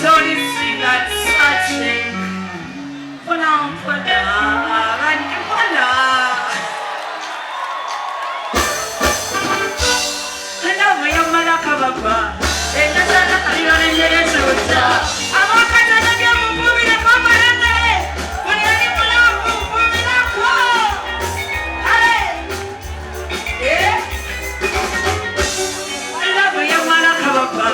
only see that searching for love and for love. Love your mother cover. And the son of the young soldier. I'm not going to get a movie to come on there. When you're in the love, moving up. Hey! Yeah? Love your mother cover.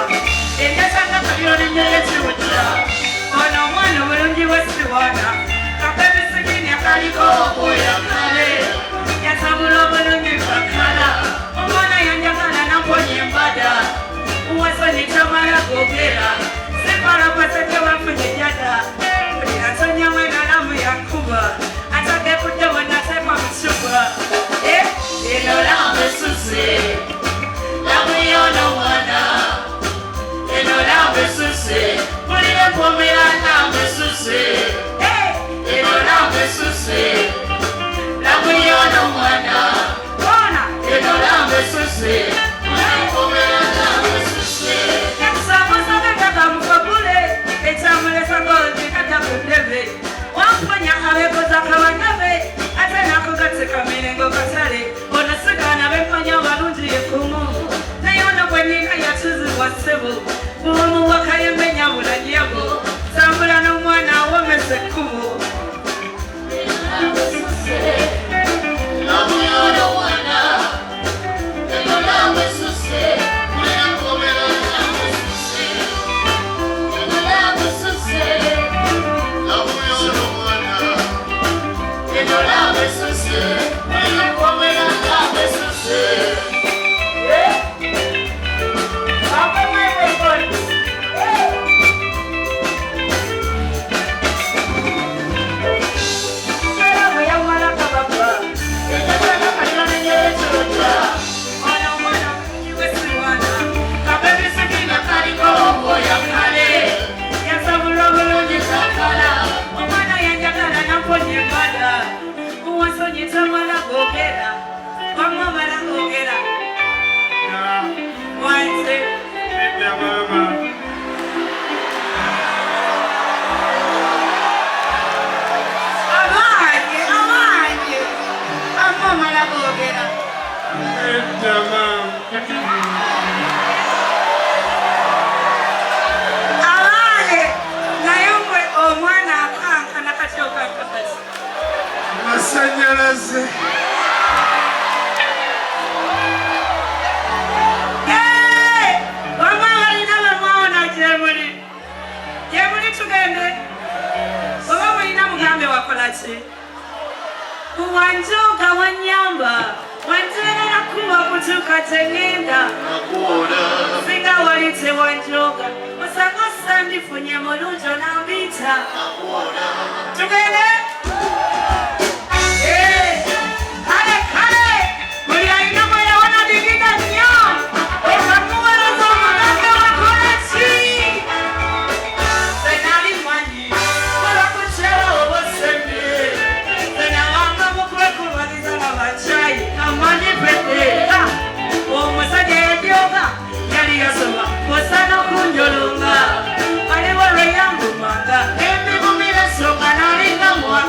And the son of the young soldier. Oh, no one will give us the water. Kapemi singing ya kaliko boya kale. Ya sabulo bulungi bakala. Omwana yanjagala namponye mbada. Uwasoni chamala gogera. Separa pasete wafunye jada. Atonya mwena namu ya kuba. Atake kuja wanasepa mshuba. Ino lambe susi. Lamu yono mwana. Ino lambe susi. Mulile pomela lambe susi. Ino lambe susi. Lamu yono mwana. Ino lambe susi. Mulile pomela lambe susi. Yakusamusa kaka mfabule. Echamule sagoji kaka kundebe. Wamfanya awekoza kawanyabe. Atena kukatika milengo katale. Onasikana bemfanya walunji yekumu. Nayona kwenina ya chuzi wasebu. Mumu wakayemenya ulanyabu. Sambula no mwana wamese kumu. Wanjoka wanyamba wanjera kuwa kutuka tengenda singa walite wanjoka osanga sandi funye molujo na mbita tugende kale kale muli ina moya wana digida nyo ekamuwela zomanake wakolechi senali mwanyi wala kuchela obosembe amani pete omusajja yedyoga yali yasoba osana kunjolonga aliwo lweyambumanga embigumira songa nalinga mwana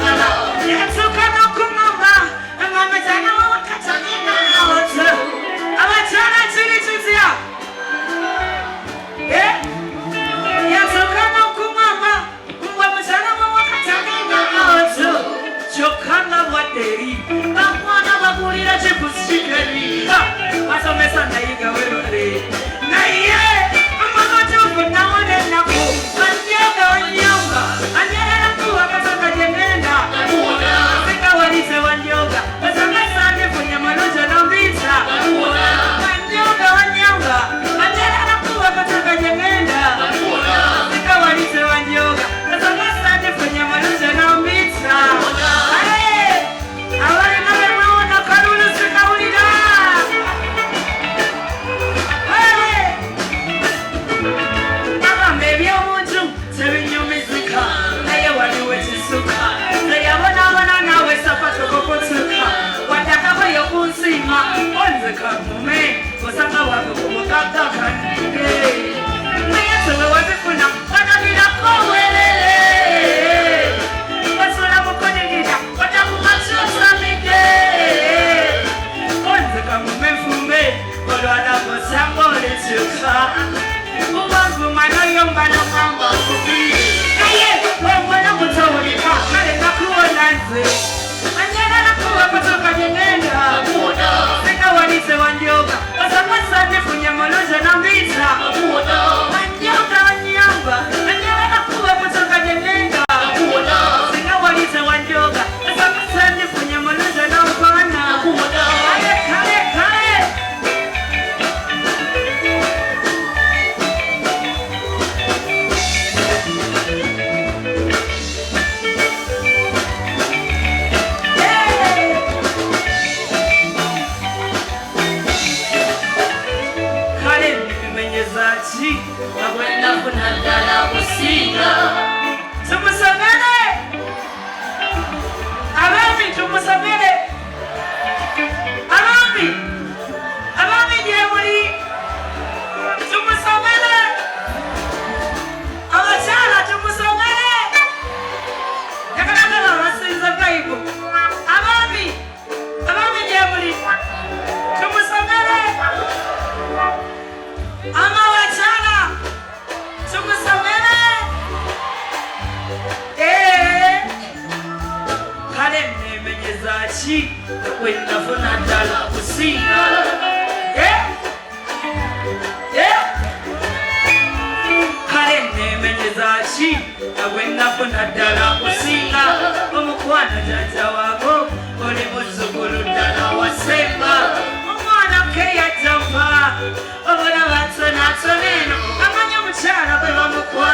ki wenafuna ddala kusinga kale nemenyeza ki wenafuna ddala kusinga omukwana jjajja waako oli muzzukulu ddala wasemba omwana keyajjava obulaba tonatoneno amanya omukyala bwe bamukwana